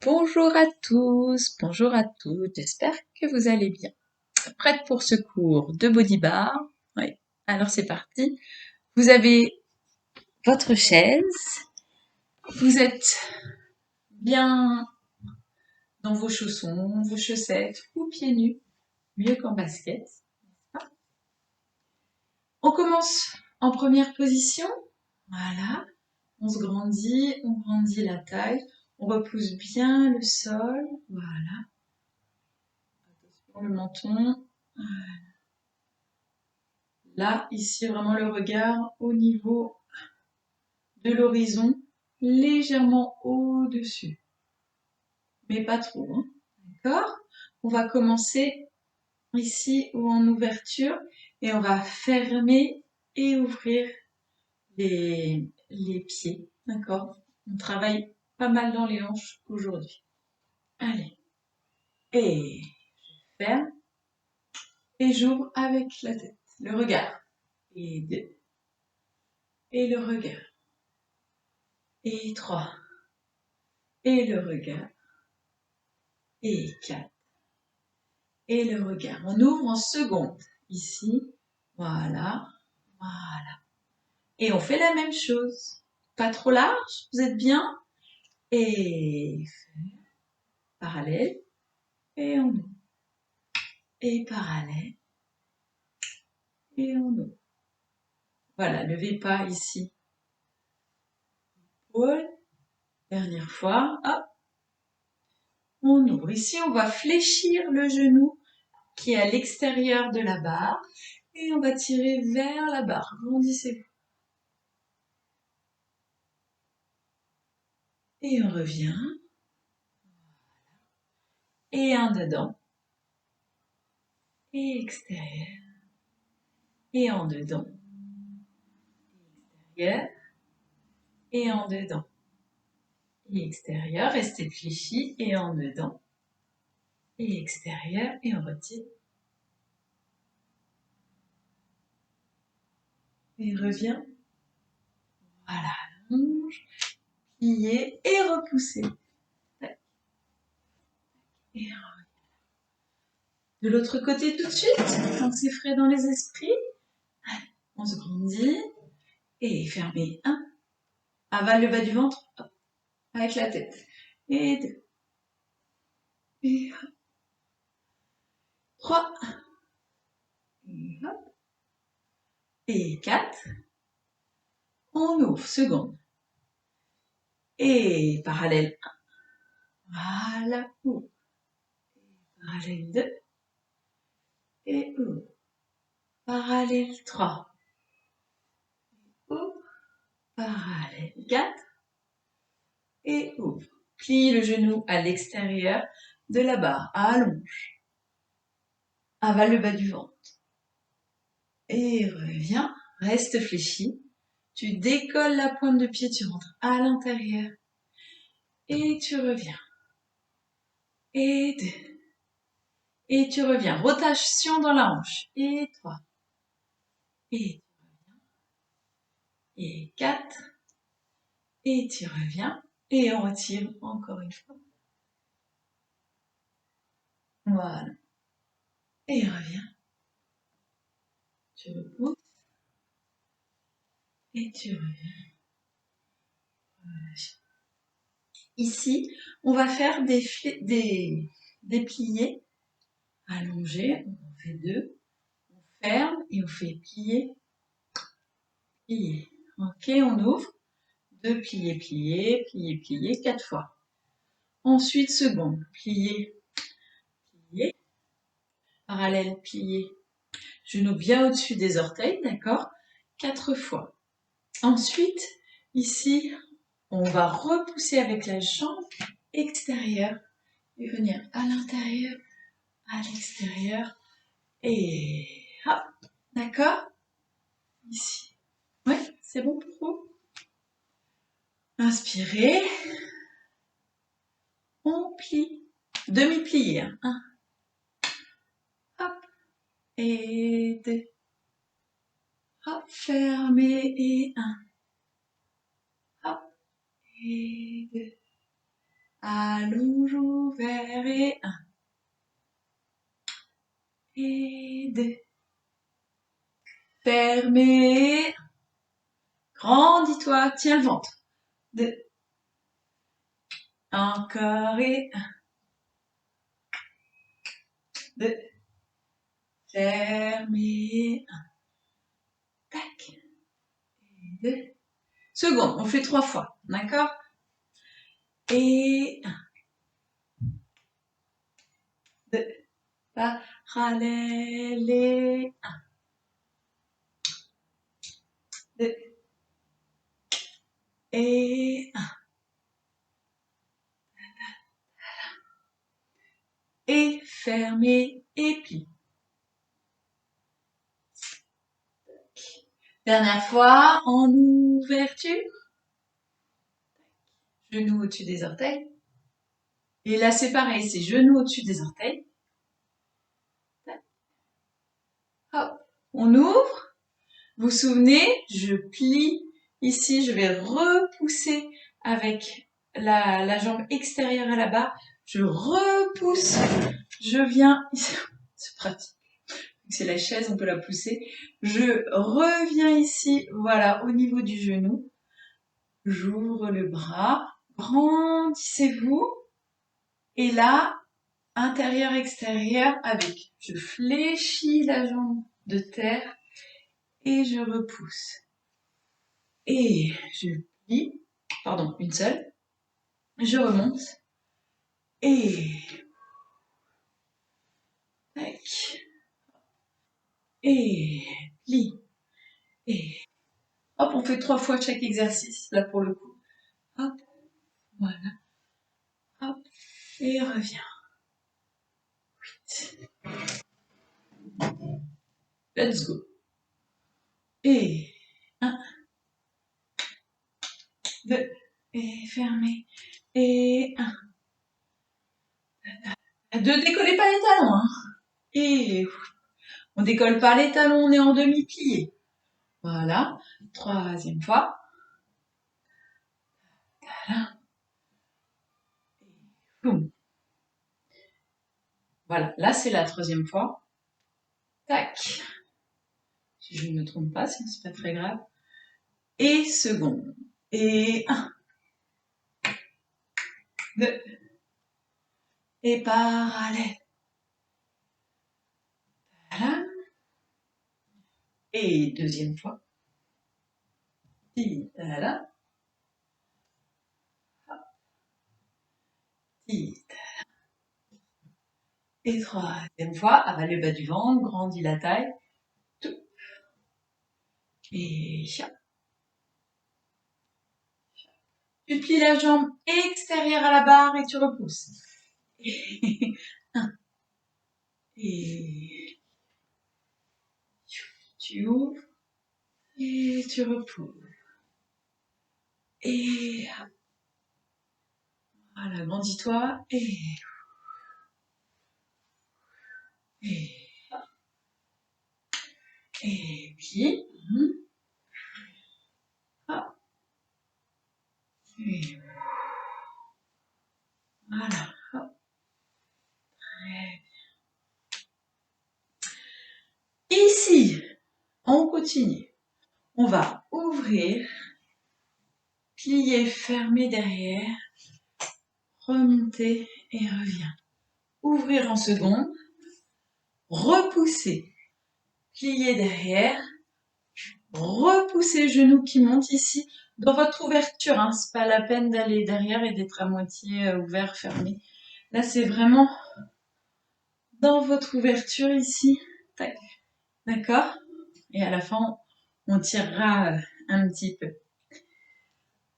Bonjour à tous, bonjour à toutes, j'espère que vous allez bien. Prête pour ce cours de body bar? Oui, alors c'est parti. Vous avez votre chaise, vous êtes bien dans vos chaussons, vos chaussettes ou pieds nus, mieux qu'en basket. On commence en première position, voilà, on grandit la taille, on repousse bien le sol, voilà, attention le menton. Là, ici, vraiment le regard au niveau de l'horizon, légèrement au-dessus, mais pas trop, hein. D'accord? On va commencer ici ou en ouverture et on va fermer et ouvrir les pieds, d'accord? On travaille pas mal dans les hanches aujourd'hui. Allez, et je ferme et j'ouvre avec la tête, le regard. Et 2, et le regard. Et 3, et le regard. Et 4. Et le regard. On ouvre en seconde. Ici. Voilà. Voilà. Et on fait la même chose. Pas trop large. Vous êtes bien? Et parallèle. Et on ouvre. Et parallèle. Et on ouvre. Voilà. Levez pas ici. Épaule. Dernière fois. Hop. On ouvre. Ici, on va fléchir le genou qui est à l'extérieur de la barre. Et on va tirer vers la barre. Grandissez-vous. Et on revient. Et un dedans. Et extérieur. Et en dedans. Extérieur. Et en dedans. Et extérieur. Restez fléchi. Et en dedans. Et extérieur. Et on retire. Et revient. Voilà. Allonge. Pliez. Et repoussez. Et de l'autre côté tout de suite. Quand c'est frais dans les esprits. On se grandit. Et fermez. 1. Avale le bas du ventre. Hop, avec la tête. Et 2. Et 3. Et hop. Et 4. On ouvre. Seconde. Et parallèle 1. Voilà. Ouvre. Parallèle 2. Et ouvre. Parallèle 3. Ouvre. Parallèle 4. Et ouvre. Plie le genou à l'extérieur de la barre. Allonge. Avale le bas du ventre. Et reviens. Reste fléchi. Tu décolles la pointe de pied, tu rentres à l'intérieur. Et tu reviens. Et 2. Et tu reviens. Rotation dans la hanche. Et 3. Et tu reviens. Et 4. Et tu reviens. Et on retire encore une fois. Voilà. Et reviens. Tu repousses. Et tu reviens. Ici, on va faire des pliés allongés. On fait 2. On ferme et on fait plier, plier. Ok, on ouvre. 2 pliés, pliés, pliés, pliés, 4 fois. Ensuite, seconde. Plier, plier. Parallèle, plier. Genou bien au-dessus des orteils, d'accord? 4 fois. Ensuite, ici, on va repousser avec la jambe extérieure et venir à l'intérieur, à l'extérieur et hop, d'accord? Ici. Ouais, c'est bon pour vous? Inspirez. On plie. Demi-plié. 1. Hop. Et 2. Hop, fermez et 1. Hop. Et 2. allonge ouvert et 1. Et 2. Fermé. Grandis-toi, tiens le ventre. 2. Encore et 1. 2. Fermé. 1. Tac. Et 2. Seconde, on fait 3 fois, d'accord? Et 1. 2. Parallèle et 1. 2. Et 1. Et fermé et plie. Dernière fois, en ouverture. Genoux au-dessus des orteils. Et là, c'est pareil, c'est genoux au-dessus des orteils. Hop, on ouvre. Vous vous souvenez, je plie ici, je vais repousser avec la jambe extérieure à la barre. Je repousse, je viens, c'est pratique. C'est la chaise, on peut la pousser. Je reviens ici, voilà, au niveau du genou. J'ouvre le bras, grandissez-vous. Et là, intérieur, extérieur, avec, je fléchis la jambe de terre et je repousse. Et je plie, pardon, une seule. Je remonte et tac. Et plie. Et hop, on fait 3 fois chaque exercice, là pour le coup. Hop, voilà. Hop, et reviens. 8. Let's go. Et 1, 2, et fermé. Et 1. Ne décollez pas les talons, hein. Et on décolle pas les talons, on est en demi-plié. Voilà. 3e fois. Voilà. Boum. Voilà, là c'est la 3e fois. Tac. Si je ne me trompe pas, sinon c'est pas très grave. Et seconde. Et 1. 2. Et parallèle. Voilà. Et 2e fois. Voilà. Et 3e fois, avale le bas du ventre, grandis la taille. Tout. Et chat. Tu plies la jambe extérieure à la barre et tu repousses. Et 1. Et tu ouvres et tu repousses. Et voilà, grandis-toi et puis hop, et voilà, hop. Très bien. Ici, on continue. On va ouvrir, plier, fermer derrière, remonter et revient. Ouvrir en seconde, repousser, plier derrière, repousser genou qui monte ici dans votre ouverture. Hein. C'est pas la peine d'aller derrière et d'être à moitié ouvert, fermé. Là, c'est vraiment dans votre ouverture ici. Tac. D'accord? Et à la fin, on tirera un petit peu.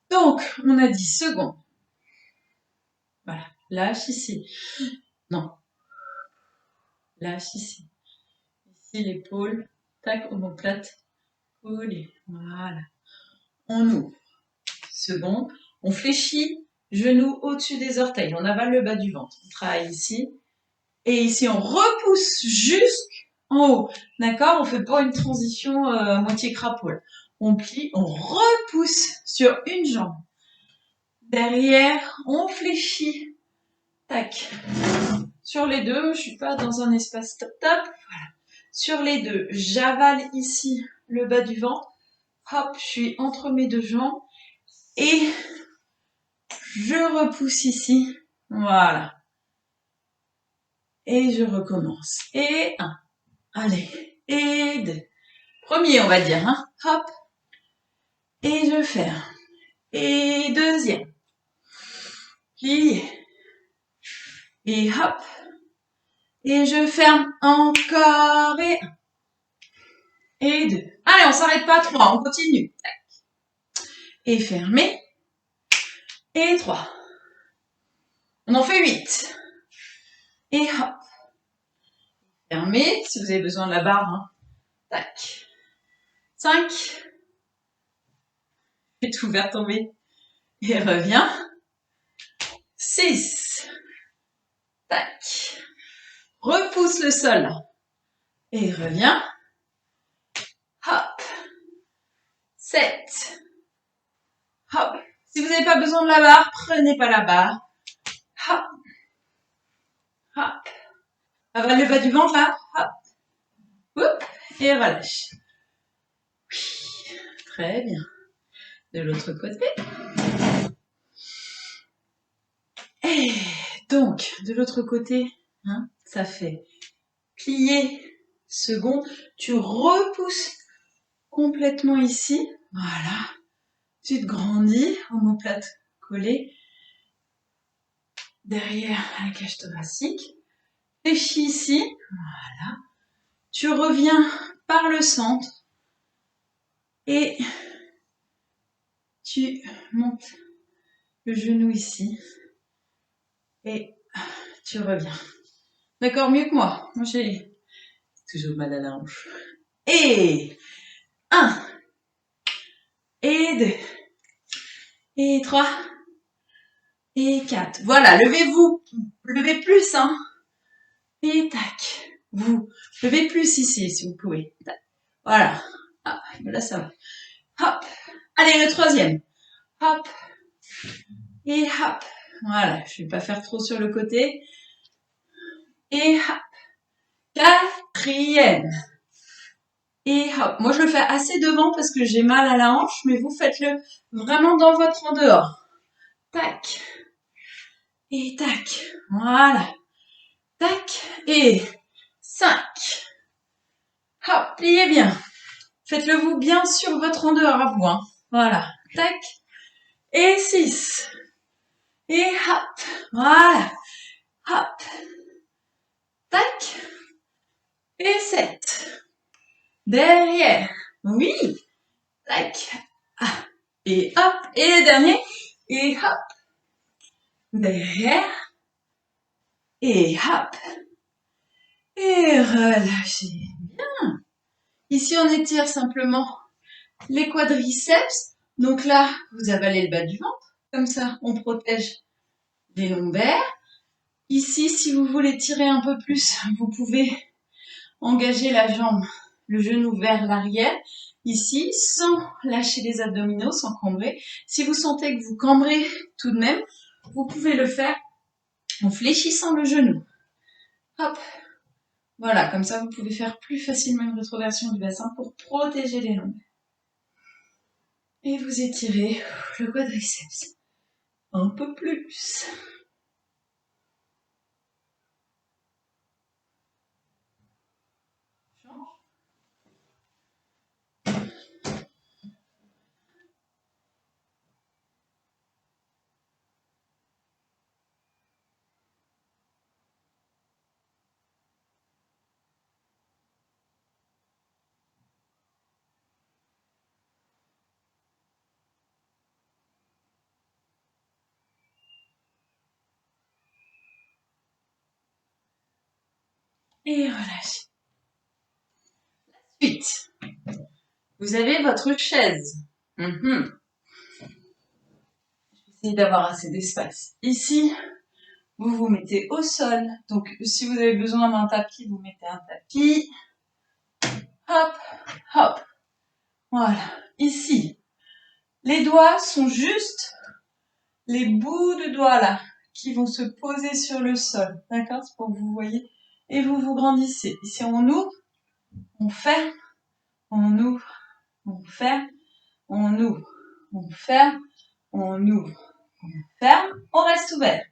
Donc, on a dit second. Voilà. Lâche ici. Non. Lâche ici. Ici, l'épaule. Tac, omoplate. Collé. Voilà. On ouvre. Second. On fléchit. Genoux au-dessus des orteils. On avale le bas du ventre. On travaille ici. Et ici, on repousse jusqu'en haut. D'accord? On fait pas une transition moitié crapaule. On plie, on repousse sur une jambe. Derrière, on fléchit. Tac. Sur les deux, je suis pas dans un espace top. Voilà. Sur les deux, j'avale ici le bas du ventre. Hop, je suis entre mes deux jambes. Et je repousse ici. Voilà. Et je recommence. Et 1. Allez. Et 2. Premier, on va dire. Hein. Hop. Et je ferme. Et deuxième. Plié. Et hop. Et je ferme. Encore. Et 1. Et 2. Allez, on s'arrête pas. 3. On continue. Et fermé. Et 3. On en fait 8. Et hop. Fermé. Si vous avez besoin de la barre. Hein. Tac. 5. Et tout vers tomber. Et reviens. 6. Tac. Repousse le sol. Et reviens. Hop. 7. Hop. Si vous n'avez pas besoin de la barre, prenez pas la barre. Hop. Hop. Avale le bas du ventre là. Hop. Oup. Et relâche. Oui. Très bien. De l'autre côté. Et donc, de l'autre côté, hein, ça fait plier second. Tu repousses complètement ici. Voilà. Tu te grandis, omoplate collée. Derrière la cage thoracique. Fléchis ici. Voilà. Tu reviens par le centre. Et tu montes le genou ici. Et tu reviens. D'accord, mieux que moi. Moi, j'ai toujours mal à la hanche. Et 1. Et 2. Et 3. Et 4. Voilà, levez-vous. Levez plus, hein. Et tac. Vous levez plus ici, si vous pouvez. Tac. Voilà. Ah, là, ça va. Hop. Allez, le troisième. Hop. Et hop. Voilà, je vais pas faire trop sur le côté. Et hop. Quatrième. Et hop. Moi, je le fais assez devant parce que j'ai mal à la hanche, mais vous faites-le vraiment dans votre en dehors. Tac. Et tac. Voilà. Tac. Et 5. Hop. Pliez bien. Faites-le vous bien sur votre en dehors à vous. Hein. Voilà. Tac. Et 6. Et hop. Voilà. Hop. Tac. Et 7. Derrière. Oui. Tac. Ah. Et hop. Et le dernier. Et hop. Derrière. Et hop. Et relâchez. Bien. Ici, on étire simplement les quadriceps. Donc là, vous avalez le bas du ventre. Comme ça, on protège les lombaires. Ici, si vous voulez tirer un peu plus, vous pouvez engager la jambe, le genou vers l'arrière. Ici, sans lâcher les abdominaux, sans cambrer. Si vous sentez que vous cambrez tout de même, vous pouvez le faire en fléchissant le genou. Hop. Voilà, comme ça, vous pouvez faire plus facilement une rétroversion du bassin pour protéger les lombaires. Et vous étirez le quadriceps un peu plus. Et relâchez. Ensuite, vous avez votre chaise. Essayez d'avoir assez d'espace. Ici, vous vous mettez au sol. Donc, si vous avez besoin d'un tapis, vous mettez un tapis. Hop, hop. Voilà. Ici, les doigts sont juste les bouts de doigts là qui vont se poser sur le sol. D'accord? C'est pour que vous voyez. Et vous vous grandissez. Ici, on ouvre, on ferme, on ouvre, on ferme, on ouvre, on ferme, on ouvre, on ferme, on reste ouvert.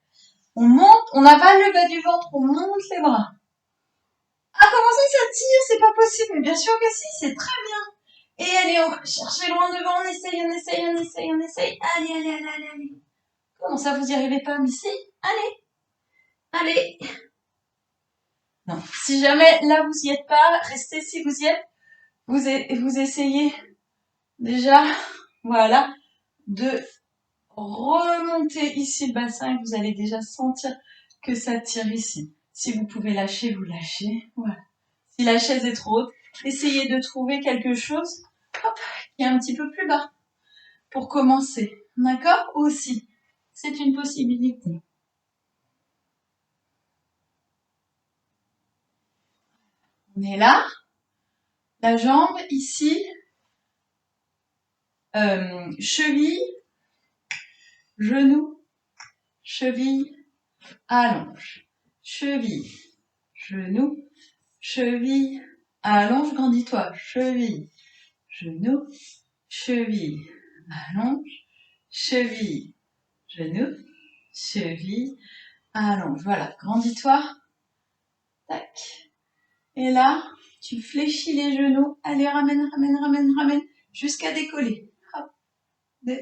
On monte, on avale le bas du ventre, on monte les bras. Ah, comment ça tire? C'est pas possible. Mais bien sûr que si, c'est très bien. Et allez, on va chercher loin devant, on essaye, on essaye, on essaye, on essaye. Allez, allez, allez, allez, allez. Comment ça, vous y arrivez pas? Mais si, allez, allez. Non, si jamais là vous y êtes pas, restez si vous y êtes. Vous essayez déjà, voilà, de remonter ici le bassin et vous allez déjà sentir que ça tire ici. Si vous pouvez lâcher, vous lâchez. Voilà. Si la chaise est trop haute, essayez de trouver quelque chose qui est un petit peu plus bas pour commencer. D'accord? Aussi, c'est une possibilité. On est là. La jambe ici. Cheville, genou, cheville, allonge. Cheville, genou, cheville, allonge, grandis-toi. Cheville, genou, cheville, allonge, cheville, genou, cheville, allonge. Voilà, grandis-toi. Tac. Et là, tu fléchis les genoux. Allez, ramène, ramène, ramène, ramène, jusqu'à décoller. Hop. 2,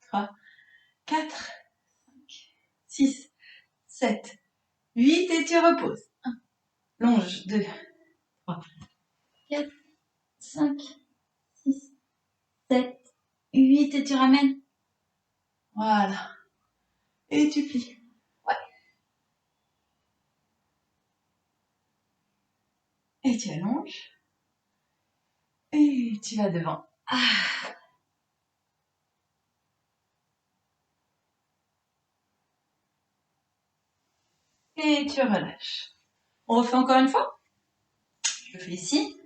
3, 4, 5, 6, 7, 8 et tu reposes. 1, longe, 2, 3, 4, 5, 6, 7, 8 et tu ramènes. Voilà. Et tu plies. Ouais. Et tu allonges. Et tu vas devant. Ah. Et tu relâches. On refait encore une fois. Je le fais ici.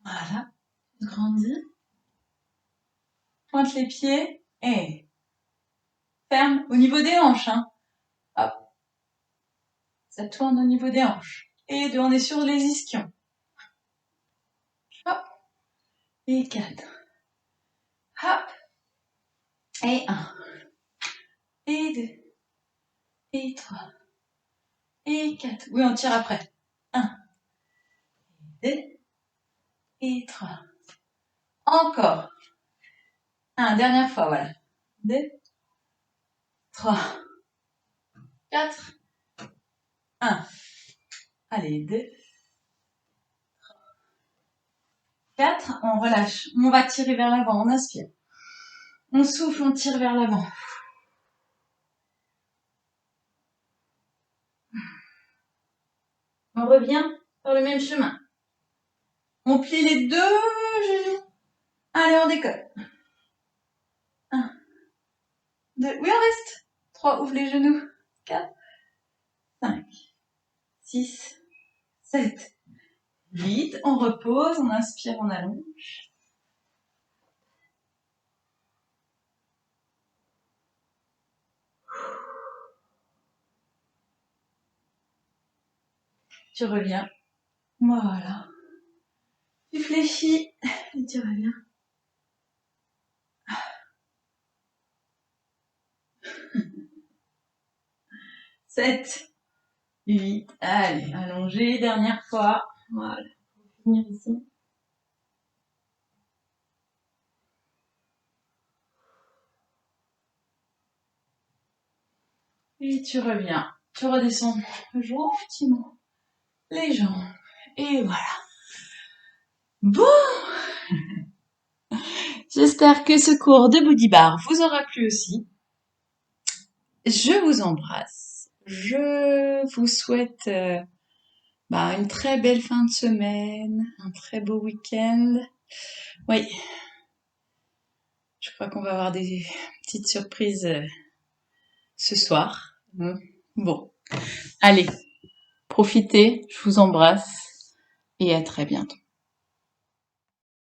Voilà. Grandis. Pointe les pieds. Et ferme au niveau des hanches. Hein. Hop. Ça tourne au niveau des hanches. Et on est sur les ischions. Hop. Et 4. Hop. Et 1. Et 2. Et 3. Et 4. Oui, on tire après. 1. 2. Et 3. Encore. 1. Dernière fois, voilà. 2. 3. 4. 1. Allez, 2. 4. On relâche. On va tirer vers l'avant. On inspire. On souffle, on tire vers l'avant. On revient par le même chemin. On plie les deux genoux. Allez, on décolle. 1, 2. Oui, on reste. 3. Ouvre les genoux. 4, 5, 6, 7, 8. On repose. On inspire, on allonge. Tu reviens. Voilà. Tu fléchis et tu reviens. 7, 8. Allez, allongez. Dernière fois. Voilà. On va finir ici. Et tu reviens. Tu redescends gentiment les jambes. Et voilà. Bon. J'espère que ce cours de Body Bar vous aura plu aussi. Je vous embrasse. Je vous souhaite une très belle fin de semaine, un très beau week-end. Oui, je crois qu'on va avoir des petites surprises ce soir. Bon, allez, profitez, je vous embrasse et à très bientôt.